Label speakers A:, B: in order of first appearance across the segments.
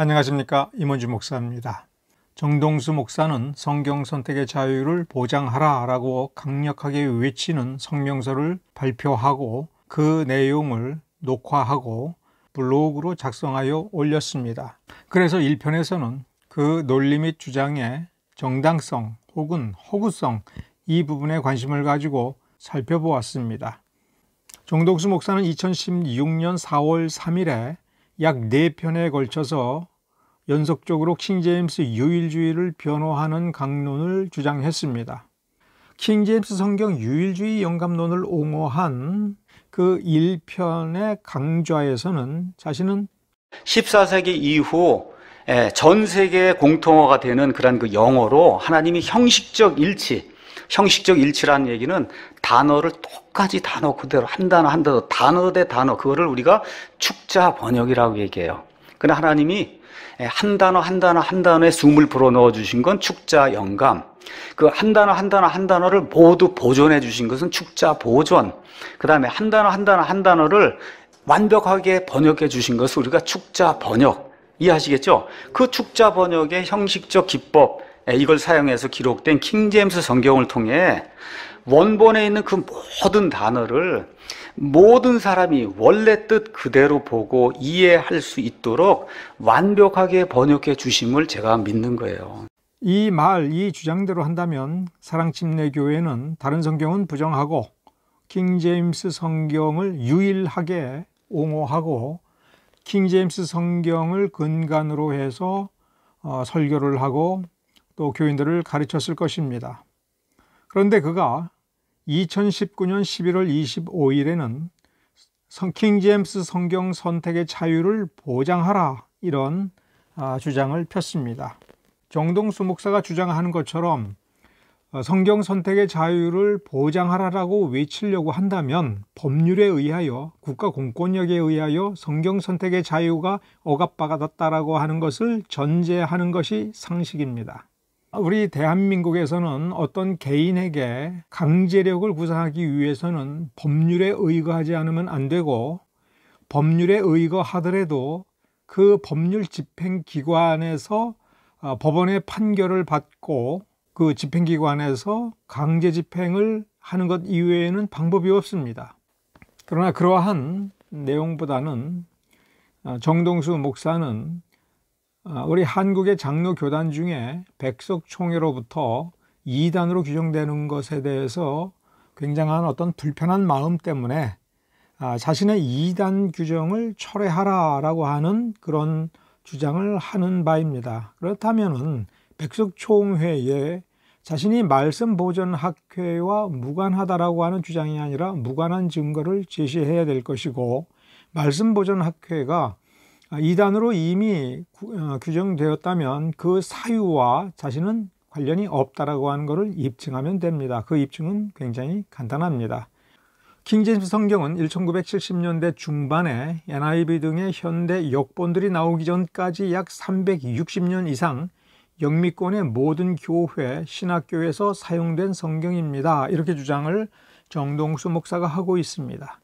A: 안녕하십니까, 임원주 목사입니다. 정동수 목사는 성경 선택의 자유를 보장하라 라고 강력하게 외치는 성명서를 발표하고 그 내용을 녹화하고 블로그로 작성하여 올렸습니다. 그래서 1편에서는 그 논리 및 주장의 정당성 혹은 허구성 이 부분에 관심을 가지고 살펴보았습니다. 정동수 목사는 2016년 4월 3일에 약 4편에 걸쳐서 연속적으로 킹제임스 유일주의를 변호하는 강론을 주장했습니다. 킹제임스 성경 유일주의 영감론을 옹호한 그 1편의 강좌에서는 자신은
B: 14세기 이후 전 세계 공통어가 되는 그런 그 영어로 하나님이 형식적 일치라는 얘기는 단어를 똑같이 단어 그대로 한 단어 대 단어, 그거를 우리가 축자 번역이라고 얘기해요. 그러나 하나님이 한 단어에 숨을 불어넣어 주신 건 축자 영감, 그 한 단어를 모두 보존해 주신 것은 축자 보존, 그 다음에 한 단어를 완벽하게 번역해 주신 것을 우리가 축자 번역, 이해하시겠죠? 그 축자 번역의 형식적 기법, 이걸 사용해서 기록된 킹제임스 성경을 통해 원본에 있는 그 모든 단어를 모든 사람이 원래 뜻 그대로 보고 이해할 수 있도록 완벽하게 번역해 주심을 제가 믿는 거예요.
A: 이 주장대로 한다면 사랑침례교회는 다른 성경은 부정하고 킹제임스 성경을 유일하게 옹호하고 킹제임스 성경을 근간으로 해서 설교를 하고 또 교인들을 가르쳤을 것입니다. 그런데 그가 2019년 11월 25일에는 킹제임스 성경 선택의 자유를 보장하라, 이런 주장을 폈습니다. 정동수 목사가 주장하는 것처럼 성경 선택의 자유를 보장하라라고 외치려고 한다면 법률에 의하여, 국가 공권력에 의하여 성경 선택의 자유가 억압받았다라고 하는 것을 전제하는 것이 상식입니다. 우리 대한민국에서는 어떤 개인에게 강제력을 구사하기 위해서는 법률에 의거하지 않으면 안 되고, 법률에 의거하더라도 그 법률 집행기관에서 법원의 판결을 받고 그 집행기관에서 강제 집행을 하는 것 이외에는 방법이 없습니다. 그러나 그러한 내용보다는 정동수 목사는 우리 한국의 장로 교단 중에 백석총회로부터 이단으로 규정되는 것에 대해서 굉장한 어떤 불편한 마음 때문에 자신의 이단 규정을 철회하라라고 하는 그런 주장을 하는 바입니다. 그렇다면 백석총회에 자신이 말씀보존학회와 무관하다라고 하는 주장이 아니라 무관한 증거를 제시해야 될 것이고, 말씀보존학회가 이단으로 이미 규정되었다면 그 사유와 자신은 관련이 없다라고 하는 것을 입증하면 됩니다. 그 입증은 굉장히 간단합니다. 킹제임스 성경은 1970년대 중반에 NIV 등의 현대 역본들이 나오기 전까지 약 360년 이상 영미권의 모든 교회, 신학교에서 사용된 성경입니다. 이렇게 주장을 정동수 목사가 하고 있습니다.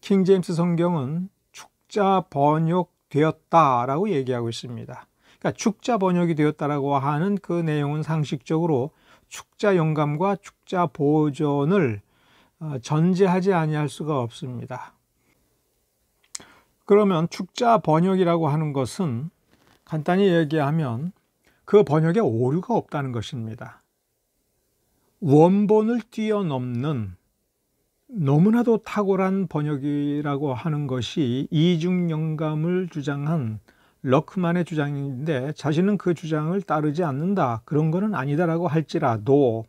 A: 킹제임스 성경은 축자 번역되었다라고 얘기하고 있습니다. 그러니까 축자 번역이 되었다라고 하는 그 내용은 상식적으로 축자 영감과 축자 보존을 전제하지 아니할 수가 없습니다. 그러면 축자 번역이라고 하는 것은 간단히 얘기하면 그 번역에 오류가 없다는 것입니다. 원본을 뛰어넘는 너무나도 탁월한 번역이라고 하는 것이 이중 영감을 주장한 럭크만의 주장인데, 자신은 그 주장을 따르지 않는다, 그런 거는 아니다라고 할지라도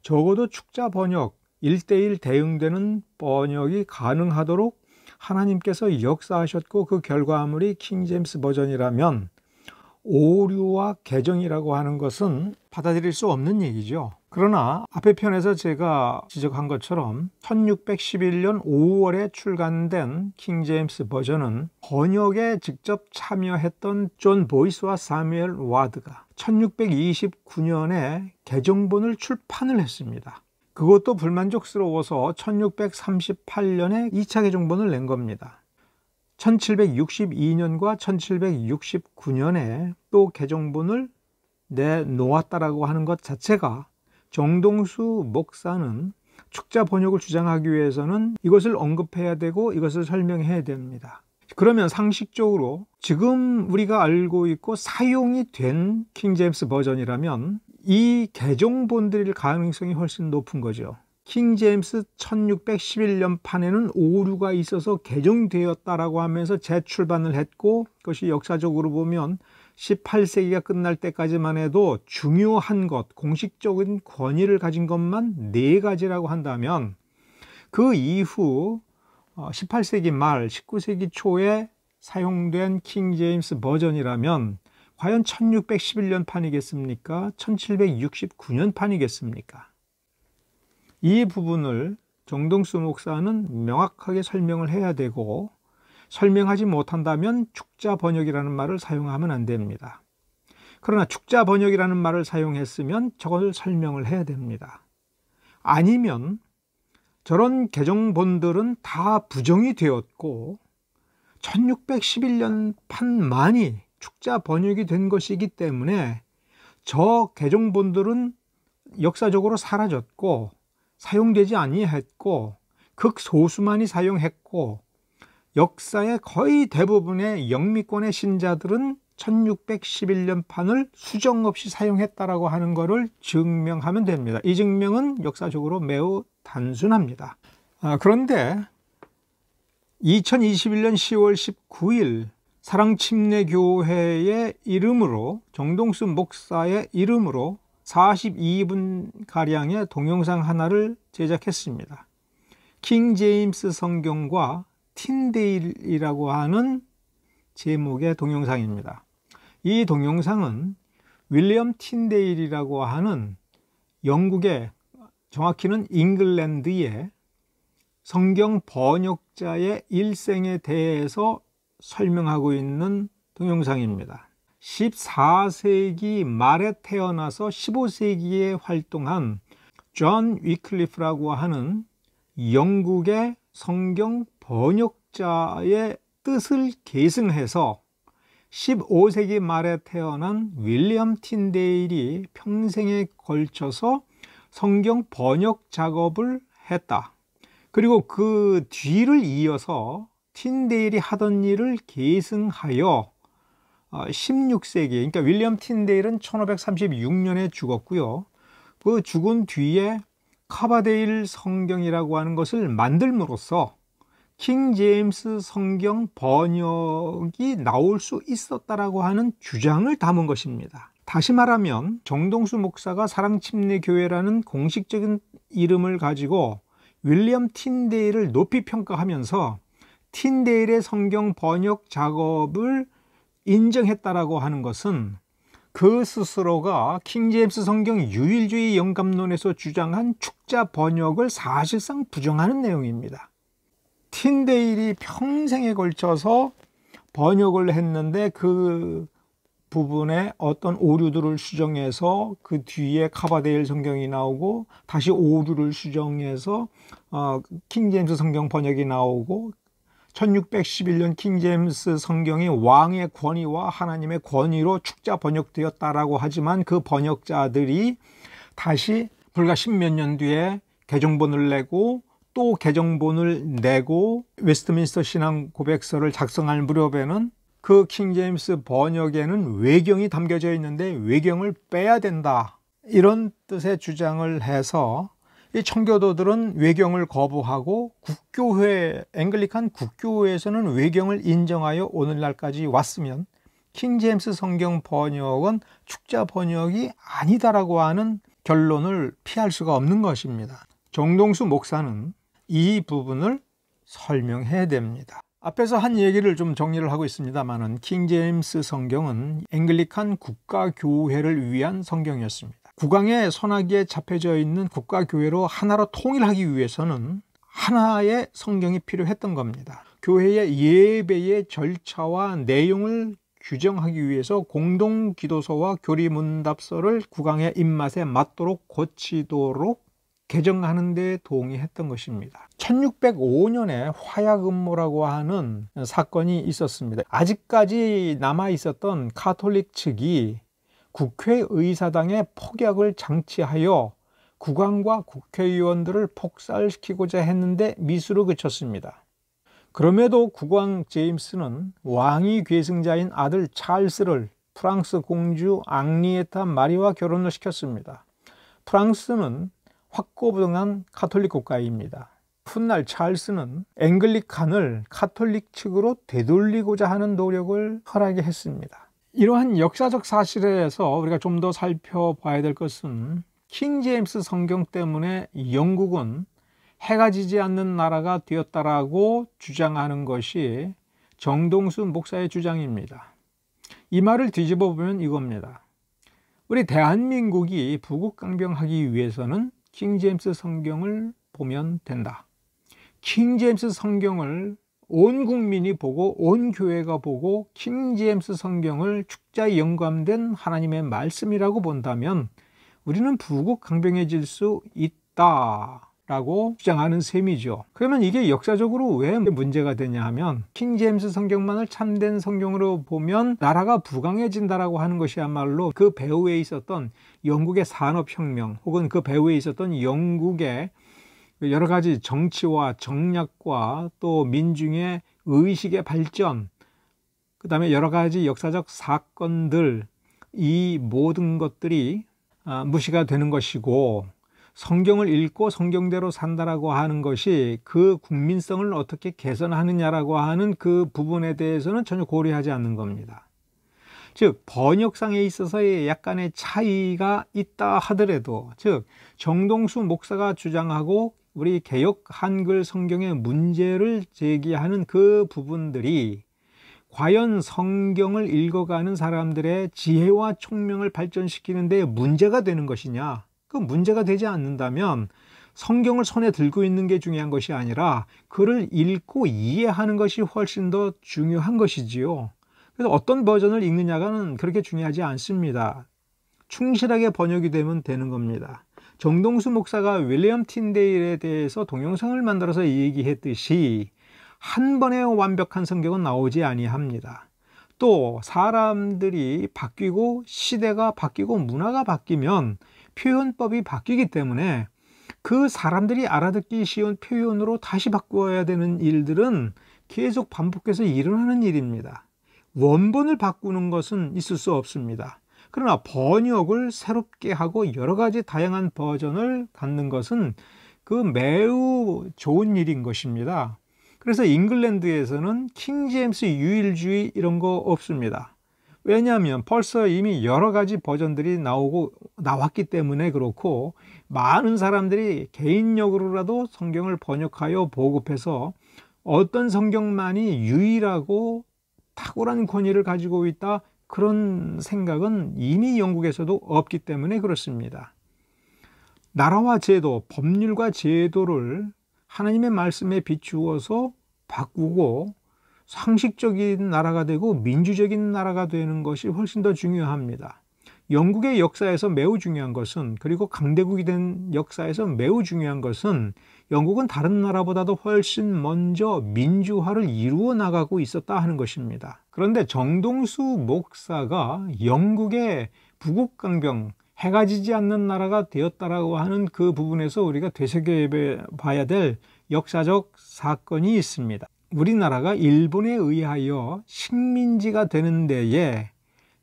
A: 적어도 축자 번역, 1:1 대응되는 번역이 가능하도록 하나님께서 역사하셨고, 그 결과물이 킹제임스 버전이라면 오류와 개정이라고 하는 것은 받아들일 수 없는 얘기죠. 그러나 앞의 편에서 제가 지적한 것처럼 1611년 5월에 출간된 킹제임스 버전은 번역에 직접 참여했던 존 보이스와 사뮤엘 와드가 1629년에 개정본을 출판을 했습니다. 그것도 불만족스러워서 1638년에 2차 개정본을 낸 겁니다. 1762년과 1769년에 또 개정본을 내놓았다라고 하는 것 자체가 정동수 목사는 축자 번역을 주장하기 위해서는 이것을 언급해야 되고 이것을 설명해야 됩니다. 그러면 상식적으로 지금 우리가 알고 있고 사용이 된 킹제임스 버전이라면 이 개정본들일 가능성이 훨씬 높은 거죠. 킹제임스 1611년 판에는 오류가 있어서 개정되었다라고 하면서 재출판을 했고, 그것이 역사적으로 보면 18세기가 끝날 때까지만 해도 중요한 것, 공식적인 권위를 가진 것만 4가지라고 한다면, 그 이후 18세기 말 19세기 초에 사용된 킹제임스 버전이라면 과연 1611년 판이겠습니까? 1769년 판이겠습니까? 이 부분을 정동수 목사는 명확하게 설명을 해야 되고, 설명하지 못한다면 축자 번역이라는 말을 사용하면 안 됩니다. 그러나 축자 번역이라는 말을 사용했으면 저것을 설명을 해야 됩니다. 아니면 저런 개정본들은 다 부정이 되었고 1611년 판만이 축자 번역이 된 것이기 때문에 저 개정본들은 역사적으로 사라졌고 사용되지 아니했고 극소수만이 사용했고, 역사의 거의 대부분의 영미권의 신자들은 1611년 판을 수정 없이 사용했다라고 하는 것을 증명하면 됩니다. 이 증명은 역사적으로 매우 단순합니다. 그런데 2021년 10월 19일 사랑침례교회의 이름으로, 정동수 목사의 이름으로 42분가량의 동영상 하나를 제작했습니다. 킹제임스 성경과 틴데일이라고 하는 제목의 동영상입니다. 이 동영상은 윌리엄 틴데일이라고 하는 영국의, 정확히는 잉글랜드의 성경 번역자의 일생에 대해서 설명하고 있는 동영상입니다. 14세기 말에 태어나서 15세기에 활동한 존 위클리프라고 하는 영국의 성경 번역자의 뜻을 계승해서 15세기 말에 태어난 윌리엄 틴데일이 평생에 걸쳐서 성경 번역 작업을 했다. 그리고 그 뒤를 이어서 틴데일이 하던 일을 계승하여 16세기, 그러니까 윌리엄 틴데일은 1536년에 죽었고요. 그 죽은 뒤에 카바데일 성경이라고 하는 것을 만들므로써 킹제임스 성경 번역이 나올 수 있었다라고 하는 주장을 담은 것입니다. 다시 말하면 정동수 목사가 사랑침례교회라는 공식적인 이름을 가지고 윌리엄 틴데일을 높이 평가하면서 틴데일의 성경 번역 작업을 인정했다라고 하는 것은 그 스스로가 킹제임스 성경 유일주의 영감론에서 주장한 축자 번역을 사실상 부정하는 내용입니다. 틴데일이 평생에 걸쳐서 번역을 했는데 그 부분에 어떤 오류들을 수정해서 그 뒤에 카바데일 성경이 나오고 다시 오류를 수정해서 킹제임스 성경 번역이 나오고 1611년 킹제임스 성경이 왕의 권위와 하나님의 권위로 축자 번역되었다라고 하지만 그 번역자들이 다시 불과 10몇 년 뒤에 개정본을 내고 또 개정본을 내고 웨스트민스터 신앙 고백서를 작성할 무렵에는 그 킹제임스 번역에는 외경이 담겨져 있는데 외경을 빼야 된다, 이런 뜻의 주장을 해서 이 청교도들은 외경을 거부하고 국교회, 앵글리칸 국교회에서는 외경을 인정하여 오늘날까지 왔으면 킹제임스 성경 번역은 축자 번역이 아니다라고 하는 결론을 피할 수가 없는 것입니다. 정동수 목사는 이 부분을 설명해야 됩니다. 앞에서 한 얘기를 좀 정리를 하고 있습니다만은 킹제임스 성경은 앵글리칸 국가교회를 위한 성경이었습니다. 국왕의 손아귀에 잡혀져 있는 국가교회로 하나로 통일하기 위해서는 하나의 성경이 필요했던 겁니다. 교회의 예배의 절차와 내용을 규정하기 위해서 공동기도서와 교리문답서를 국왕의 입맛에 맞도록 고치도록 개정하는 데 동의했던 것입니다. 1605년에 화약음모라고 하는 사건이 있었습니다. 아직까지 남아 있었던 가톨릭 측이 국회의사당의 폭약을 장치하여 국왕과 국회의원들을 폭살시키고자 했는데 미수로 그쳤습니다. 그럼에도 국왕 제임스는 왕위 계승자인 아들 찰스를 프랑스 공주 앙리에타 마리와 결혼을 시켰습니다. 프랑스는 확고부동한 가톨릭 국가입니다. 훗날 찰스는 앵글리칸을 가톨릭 측으로 되돌리고자 하는 노력을 펄하게 했습니다. 이러한 역사적 사실에서 우리가 좀 더 살펴봐야 될 것은 킹 제임스 성경 때문에 영국은 해가 지지 않는 나라가 되었다라고 주장하는 것이 정동수 목사의 주장입니다. 이 말을 뒤집어 보면 이겁니다. 우리 대한민국이 부국강병하기 위해서는 킹 제임스 성경을 보면 된다. 킹 제임스 성경을 온 국민이 보고 온 교회가 보고 킹 제임스 성경을 축자에 영감된 하나님의 말씀이라고 본다면 우리는 부국강병해질 수 있다라고 주장하는 셈이죠. 그러면 이게 역사적으로 왜 문제가 되냐 하면 킹 제임스 성경만을 참된 성경으로 보면 나라가 부강해진다라고 하는 것이야말로 그 배후에 있었던 영국의 산업혁명 혹은 그 배후에 있었던 영국의 여러 가지 정치와 정략과 또 민중의 의식의 발전, 그 다음에 여러 가지 역사적 사건들, 이 모든 것들이 무시가 되는 것이고 성경을 읽고 성경대로 산다라고 하는 것이 그 국민성을 어떻게 개선하느냐라고 하는 그 부분에 대해서는 전혀 고려하지 않는 겁니다. 즉 번역상에 있어서의 약간의 차이가 있다 하더라도, 즉 정동수 목사가 주장하고 우리 개역 한글 성경의 문제를 제기하는 그 부분들이 과연 성경을 읽어가는 사람들의 지혜와 총명을 발전시키는 데 문제가 되는 것이냐? 그 문제가 되지 않는다면 성경을 손에 들고 있는 게 중요한 것이 아니라 그를 읽고 이해하는 것이 훨씬 더 중요한 것이지요. 그래서 어떤 버전을 읽느냐가는 그렇게 중요하지 않습니다. 충실하게 번역이 되면 되는 겁니다. 정동수 목사가 윌리엄 틴데일에 대해서 동영상을 만들어서 얘기했듯이 한 번에 완벽한 성경은 나오지 아니합니다. 또 사람들이 바뀌고 시대가 바뀌고 문화가 바뀌면 표현법이 바뀌기 때문에 그 사람들이 알아듣기 쉬운 표현으로 다시 바꾸어야 되는 일들은 계속 반복해서 일어나는 일입니다. 원본을 바꾸는 것은 있을 수 없습니다. 그러나 번역을 새롭게 하고 여러 가지 다양한 버전을 갖는 것은 그 매우 좋은 일인 것입니다. 그래서 잉글랜드에서는 킹 제임스 유일주의 이런 거 없습니다. 왜냐하면 벌써 이미 여러 가지 버전들이 나왔기 때문에 그렇고, 많은 사람들이 개인력으로라도 성경을 번역하여 보급해서 어떤 성경만이 유일하고 탁월한 권위를 가지고 있다, 그런 생각은 이미 영국에서도 없기 때문에 그렇습니다. 나라와 제도, 법률과 제도를 하나님의 말씀에 비추어서 바꾸고 상식적인 나라가 되고 민주적인 나라가 되는 것이 훨씬 더 중요합니다. 영국의 역사에서 매우 중요한 것은, 그리고 강대국이 된 역사에서 매우 중요한 것은, 영국은 다른 나라보다도 훨씬 먼저 민주화를 이루어 나가고 있었다 하는 것입니다. 그런데 정동수 목사가 영국의 부국강병, 해가 지지 않는 나라가 되었다라고 하는 그 부분에서 우리가 되새겨봐야 될 역사적 사건이 있습니다. 우리나라가 일본에 의하여 식민지가 되는 데에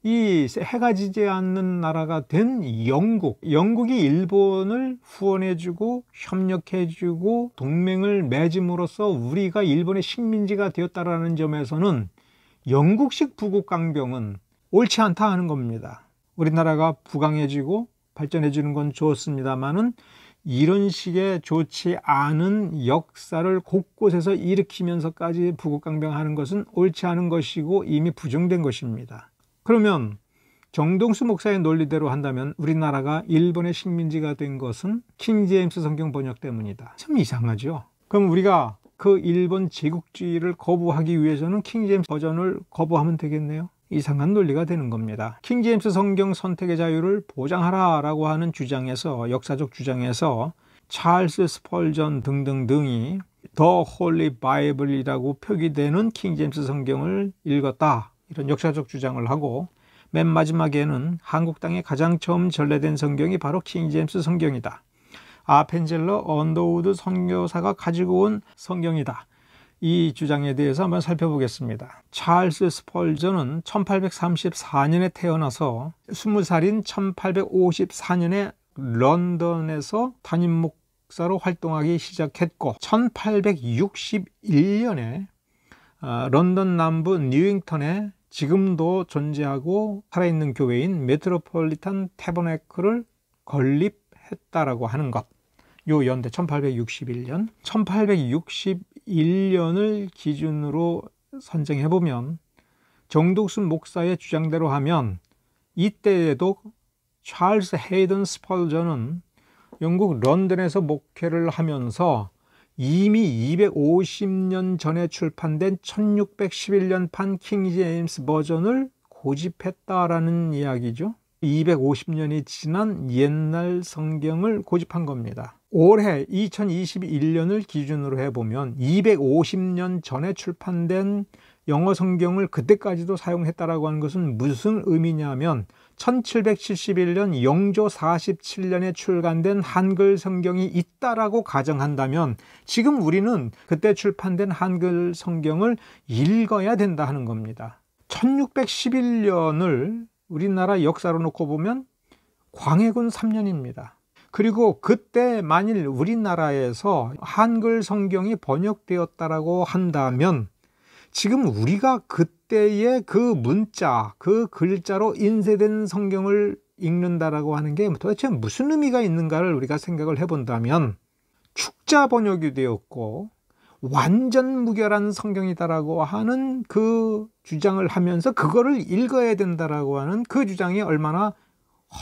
A: 이 해가 지지 않는 나라가 된 영국이 일본을 후원해주고 협력해주고 동맹을 맺음으로써 우리가 일본의 식민지가 되었다라는 점에서는 영국식 부국강병은 옳지 않다 하는 겁니다. 우리나라가 부강해지고 발전해지는 건 좋습니다만은 이런 식의 좋지 않은 역사를 곳곳에서 일으키면서까지 부국강병하는 것은 옳지 않은 것이고 이미 부정된 것입니다. 그러면 정동수 목사의 논리대로 한다면 우리나라가 일본의 식민지가 된 것은 킹 제임스 성경 번역 때문이다. 참 이상하죠. 그럼 우리가 그 일본 제국주의를 거부하기 위해서는 킹 제임스 버전을 거부하면 되겠네요. 이상한 논리가 되는 겁니다. 킹 제임스 성경 선택의 자유를 보장하라라고 하는 주장에서, 역사적 주장에서 찰스 스펄전 등등등이 더 홀리 바이블이라고 표기되는 킹제임스 성경을 읽었다, 이런 역사적 주장을 하고, 맨 마지막에는 한국 땅에 가장 처음 전래된 성경이 바로 킹제임스 성경이다, 아펜젤러 언더우드 선교사가 가지고 온 성경이다, 이 주장에 대해서 한번 살펴보겠습니다. 찰스 스펄전은 1834년에 태어나서 20살인 1854년에 런던에서 담임 목사로 활동하기 시작했고, 1861년에 런던 남부 뉴잉턴에 지금도 존재하고 살아있는 교회인 메트로폴리탄 태버네클을 건립했다라고 하는 것, 요 연대 1861년, 1861년을 기준으로 선정해보면 정독순 목사의 주장대로 하면 이때에도 찰스 헤이든 스펄전은 영국 런던에서 목회를 하면서 이미 250년 전에 출판된 1611년판 킹제임스 버전을 고집했다라는 이야기죠. 250년이 지난 옛날 성경을 고집한 겁니다. 올해 2021년을 기준으로 해보면 250년 전에 출판된 영어 성경을 그때까지도 사용했다라고 하는 것은 무슨 의미냐면 1771년 영조 47년에 출간된 한글 성경이 있다라고 가정한다면 지금 우리는 그때 출판된 한글 성경을 읽어야 된다 하는 겁니다. 1611년을 우리나라 역사로 놓고 보면 광해군 3년입니다. 그리고 그때 만일 우리나라에서 한글 성경이 번역되었다라고 한다면 지금 우리가 그때의 그 문자, 그 글자로 인쇄된 성경을 읽는다라고 하는 게 도대체 무슨 의미가 있는가를 우리가 생각을 해본다면 축자 번역이 되었고 완전 무결한 성경이다라고 하는 그 주장을 하면서 그거를 읽어야 된다라고 하는 그 주장이 얼마나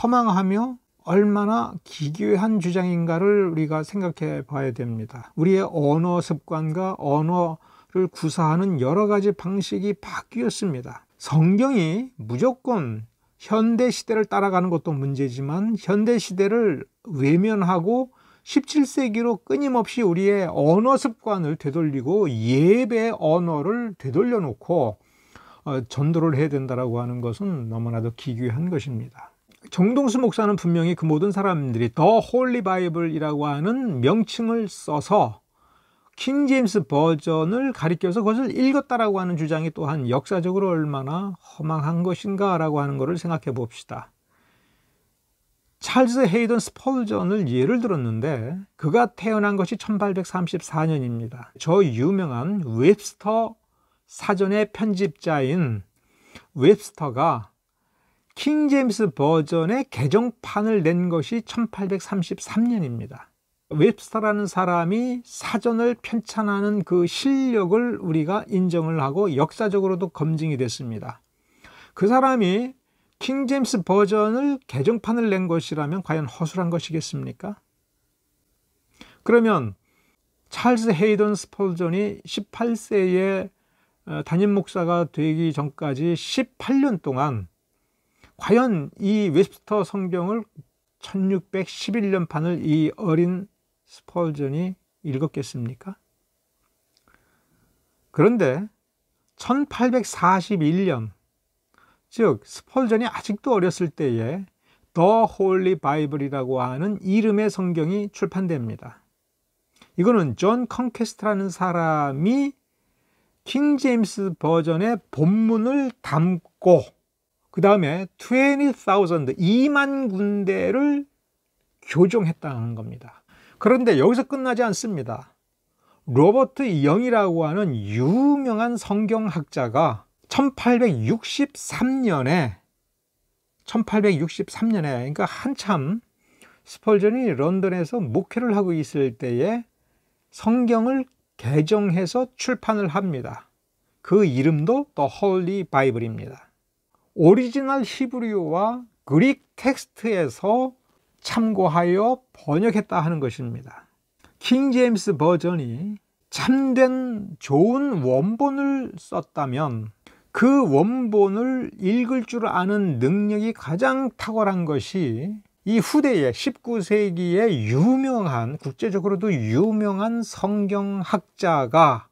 A: 허망하며 얼마나 기괴한 주장인가를 우리가 생각해 봐야 됩니다. 우리의 언어 습관과 언어를 구사하는 여러 가지 방식이 바뀌었습니다. 성경이 무조건 현대 시대를 따라가는 것도 문제지만 현대 시대를 외면하고 17세기로 끊임없이 우리의 언어 습관을 되돌리고 예배 언어를 되돌려 놓고 전도를 해야 된다라고 하는 것은 너무나도 기괴한 것입니다. 정동수 목사는 분명히 그 모든 사람들이 더 홀리 바이블이라고 하는 명칭을 써서 킹제임스 버전을 가리켜서 그것을 읽었다라고 하는 주장이 또한 역사적으로 얼마나 허망한 것인가라고 하는 것을 생각해 봅시다. 찰스 헤이든 스펄전을 예를 들었는데 그가 태어난 것이 1834년입니다. 저 유명한 웹스터 사전의 편집자인 웹스터가 킹제임스 버전의 개정판을 낸 것이 1833년입니다. 웹스터라는 사람이 사전을 편찬하는 그 실력을 우리가 인정을 하고 역사적으로도 검증이 됐습니다. 그 사람이 킹제임스 버전을 개정판을 낸 것이라면 과연 허술한 것이겠습니까? 그러면 찰스 헤이든 스펄전이 18세에 담임 목사가 되기 전까지 18년 동안 과연 이 웹스터 성경을 1611년판을 이 어린 스펄전이 읽었겠습니까? 그런데 1841년, 즉 스펄전이 아직도 어렸을 때에 더 홀리 바이블이라고 하는 이름의 성경이 출판됩니다. 이거는 존 컨퀘스트라는 사람이 킹제임스 버전의 본문을 담고 그 다음에 2만 군데를 교정했다는 겁니다. 그런데 여기서 끝나지 않습니다. 로버트 영이라고 하는 유명한 성경학자가 1863년에 그러니까 한참 스펄전이 런던에서 목회를 하고 있을 때에 성경을 개정해서 출판을 합니다. 그 이름도 The Holy Bible입니다. 오리지널 히브리어와 그릭 텍스트에서 참고하여 번역했다 하는 것입니다. 킹제임스 버전이 참된 좋은 원본을 썼다면 그 원본을 읽을 줄 아는 능력이 가장 탁월한 것이 이 후대에 19세기에 유명한, 국제적으로도 유명한 성경학자가,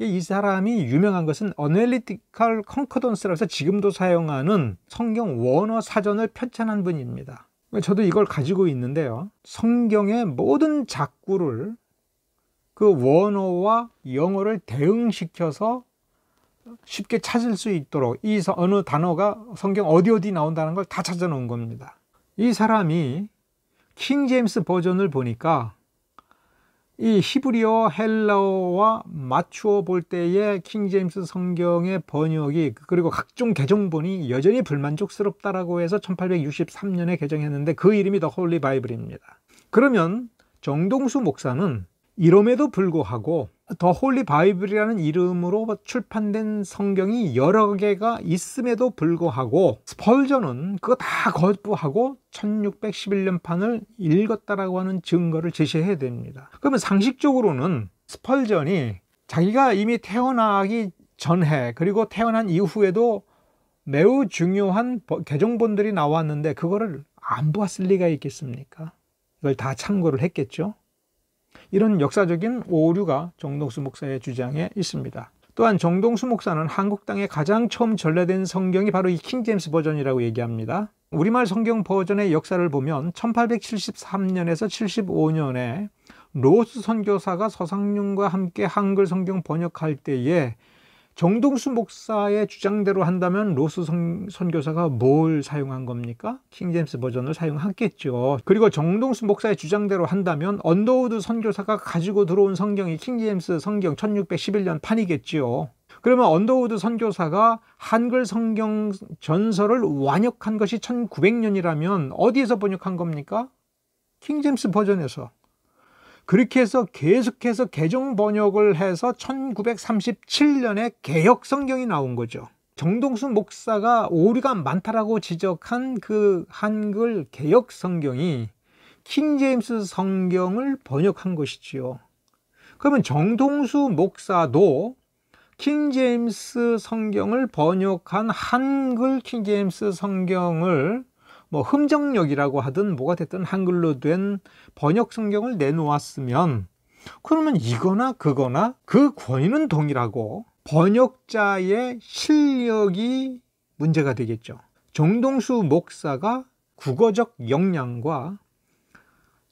A: 이 사람이 유명한 것은 어널리티컬 컨커던스라고 해서 지금도 사용하는 성경 원어 사전을 편찬한 분입니다. 저도 이걸 가지고 있는데요. 성경의 모든 작구를 그 원어와 영어를 대응시켜서 쉽게 찾을 수 있도록 이 어느 단어가 성경 어디 나온다는 걸 다 찾아 놓은 겁니다. 이 사람이 킹 제임스 버전을 보니까 이 히브리어, 헬라어와 맞추어 볼 때의 킹 제임스 성경의 번역이, 그리고 각종 개정본이 여전히 불만족스럽다라고 해서 1863년에 개정했는데 그 이름이 더 홀리 바이블입니다. 그러면 정동수 목사는 이름에도 불구하고 더 홀리 바이블이라는 이름으로 출판된 성경이 여러 개가 있음에도 불구하고 스펄전은 그거 다 거부하고 1611년판을 읽었다라고 하는 증거를 제시해야 됩니다. 그러면 상식적으로는 스펄전이 자기가 이미 태어나기 전에 그리고 태어난 이후에도 매우 중요한 개정본들이 나왔는데 그거를 안 보았을 리가 있겠습니까? 이걸 다 참고를 했겠죠. 이런 역사적인 오류가 정동수 목사의 주장에 있습니다. 또한 정동수 목사는 한국 땅에 가장 처음 전래된 성경이 바로 이 킹제임스 버전이라고 얘기합니다. 우리말 성경 버전의 역사를 보면 1873년에서 75년에 로스 선교사가 서상윤과 함께 한글 성경 번역할 때에 정동수 목사의 주장대로 한다면 로스 선교사가 뭘 사용한 겁니까? 킹제임스 버전을 사용했겠죠. 그리고 정동수 목사의 주장대로 한다면 언더우드 선교사가 가지고 들어온 성경이 킹제임스 성경 1611년 판이겠죠. 그러면 언더우드 선교사가 한글 성경 전설을 완역한 것이 1900년이라면 어디에서 번역한 겁니까? 킹제임스 버전에서. 그렇게 해서 계속해서 개정 번역을 해서 1937년에 개역 성경이 나온 거죠. 정동수 목사가 오류가 많다라고 지적한 그 한글 개역 성경이 킹제임스 성경을 번역한 것이지요. 그러면 정동수 목사도 킹제임스 성경을 번역한 한글 킹제임스 성경을 흠정역이라고 하든 뭐가 됐든 한글로 된 번역 성경을 내놓았으면 그러면 이거나 그거나 그 권위는 동일하고 번역자의 실력이 문제가 되겠죠. 정동수 목사가 국어적 역량과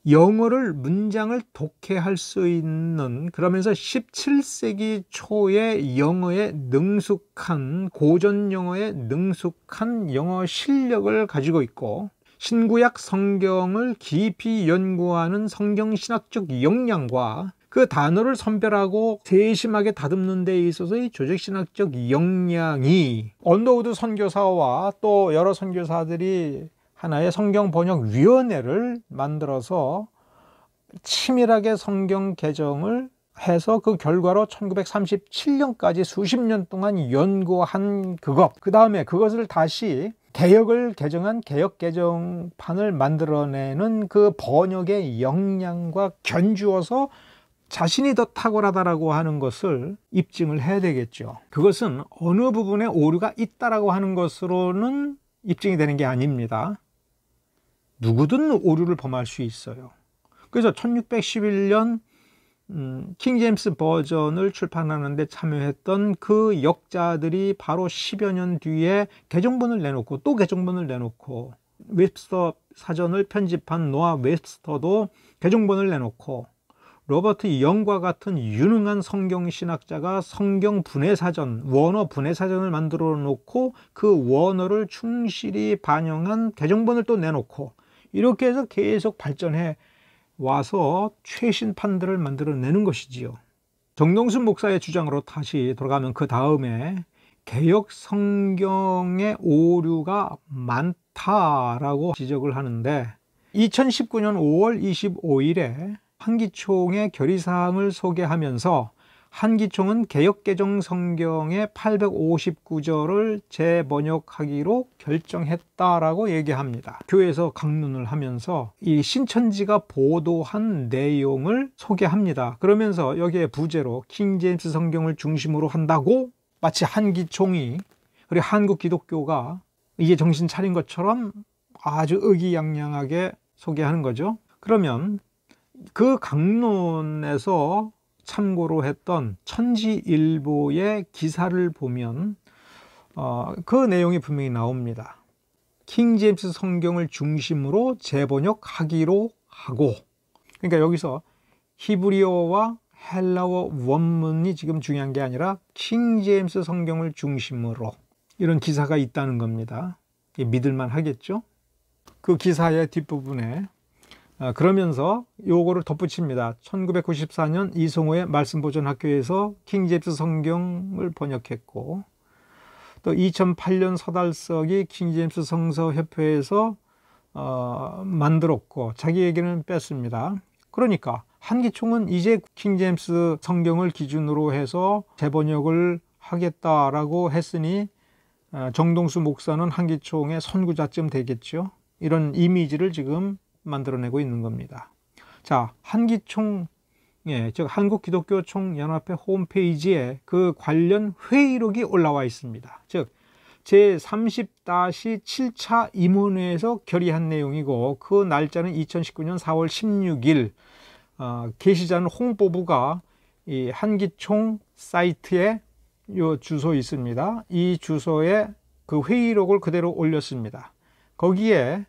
A: 영어를 문장을 독해할 수 있는, 그러면서 17세기 초의 영어에 능숙한, 고전 영어에 능숙한 영어 실력을 가지고 있고 신구약 성경을 깊이 연구하는 성경신학적 역량과 그 단어를 선별하고 세심하게 다듬는 데 있어서의 조직신학적 역량이 언더우드 선교사와 또 여러 선교사들이 하나의 성경번역위원회를 만들어서 치밀하게 성경 개정을 해서 그 결과로 1937년까지 수십 년 동안 연구한 그것, 그 다음에 그것을 다시 개역을 개정한 개역 개정판을 만들어내는 그 번역의 역량과 견주어서 자신이 더 탁월하다라고 하는 것을 입증을 해야 되겠죠. 그것은 어느 부분에 오류가 있다라고 하는 것으로는 입증이 되는 게 아닙니다. 누구든 오류를 범할 수 있어요. 그래서 1611년 킹제임스 버전을 출판하는 데 참여했던 그 역자들이 바로 10여 년 뒤에 개정본을 내놓고 또 개정본을 내놓고 웹스터 사전을 편집한 노아 웹스터도 개정본을 내놓고 로버트 영과 같은 유능한 성경신학자가 성경 분해사전, 원어 분해사전을 만들어 놓고 그 원어를 충실히 반영한 개정본을 또 내놓고 이렇게 해서 계속 발전해 와서 최신판들을 만들어내는 것이지요. 정동수 목사의 주장으로 다시 돌아가면 그 다음에 개역 성경의 오류가 많다라고 지적을 하는데 2019년 5월 25일에 한기총의 결의사항을 소개하면서 한기총은 개역개정 성경의 859절을 재번역하기로 결정했다라고 얘기합니다. 교회에서 강론을 하면서 이 신천지가 보도한 내용을 소개합니다. 그러면서 여기에 부제로 킹제임스 성경을 중심으로 한다고 마치 한기총이 그리고 한국 기독교가 이제 정신 차린 것처럼 아주 의기양양하게 소개하는 거죠. 그러면 그 강론에서 참고로 했던 천지일보의 기사를 보면 그 내용이 분명히 나옵니다. 킹제임스 성경을 중심으로 재번역하기로 하고, 그러니까 여기서 히브리어와 헬라어 원문이 지금 중요한 게 아니라 킹제임스 성경을 중심으로 이런 기사가 있다는 겁니다. 믿을만 하겠죠? 그 기사의 뒷부분에 그러면서 요거를 덧붙입니다. 1994년 이성호의 말씀보존학교에서 킹제임스 성경을 번역했고, 또 2008년 서달석이 킹제임스 성서협회에서 만들었고, 자기 얘기는 뺐습니다. 그러니까 한기총은 이제 킹제임스 성경을 기준으로 해서 재번역을 하겠다라고 했으니 정동수 목사는 한기총의 선구자쯤 되겠죠. 이런 이미지를 지금 만들어내고 있는 겁니다. 자, 한기총, 즉 한국기독교총연합회 홈페이지에 그 관련 회의록이 올라와 있습니다. 즉 제30-7차 임원회에서 결의한 내용이고, 그 날짜는 2019년 4월 16일 게시자는 홍보부가 이 한기총 사이트에 요 주소 있습니다. 이 주소에 그 회의록을 그대로 올렸습니다. 거기에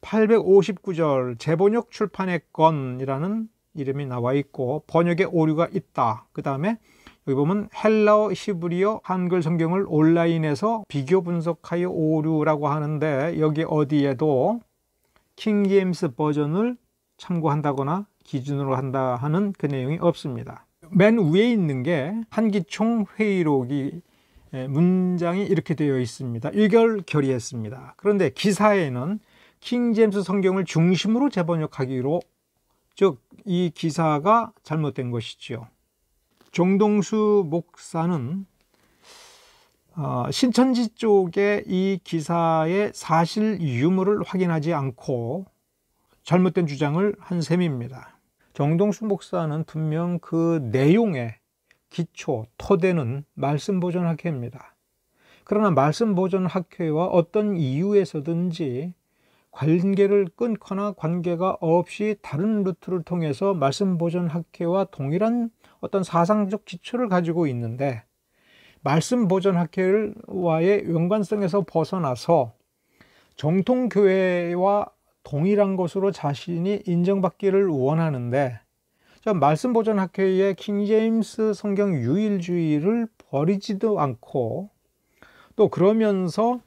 A: 859절 재번역 출판의 건이라는 이름이 나와 있고, 번역에 오류가 있다. 그 다음에 여기 보면 헬라어, 히브리어, 한글 성경을 온라인에서 비교 분석하여 오류라고 하는데, 여기 어디에도 킹제임스 버전을 참고한다거나 기준으로 한다 하는 그 내용이 없습니다. 맨 위에 있는 게 한기총 회의록이 문장이 이렇게 되어 있습니다. 일결 결의했습니다. 그런데 기사에는 킹제임스 성경을 중심으로 재번역하기로, 즉 이 기사가 잘못된 것이지요. 정동수 목사는 신천지 쪽에 이 기사의 사실 유무를 확인하지 않고 잘못된 주장을 한 셈입니다. 정동수 목사는 분명 그 내용의 기초, 토대는 말씀보존학회입니다. 그러나 말씀보존학회와 어떤 이유에서든지 관계를 끊거나 관계가 없이 다른 루트를 통해서 말씀보존학회와 동일한 어떤 사상적 기초를 가지고 있는데, 말씀보존학회와의 연관성에서 벗어나서 정통교회와 동일한 것으로 자신이 인정받기를 원하는데, 말씀보존학회의 킹제임스 성경 유일주의를 버리지도 않고, 또 그러면서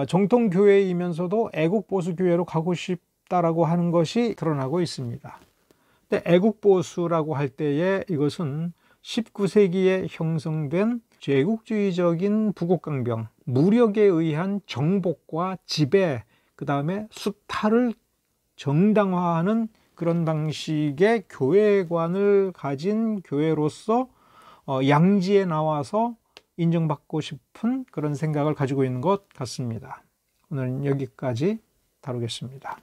A: 정통교회이면서도 애국보수교회로 가고 싶다라고 하는 것이 드러나고 있습니다. 근데 애국보수라고 할 때에 이것은 19세기에 형성된 제국주의적인 부국강병, 무력에 의한 정복과 지배, 그 다음에 수탈을 정당화하는 그런 방식의 교회관을 가진 교회로서 양지에 나와서 인정받고 싶은 그런 생각을 가지고 있는 것 같습니다. 오늘은 여기까지 다루겠습니다.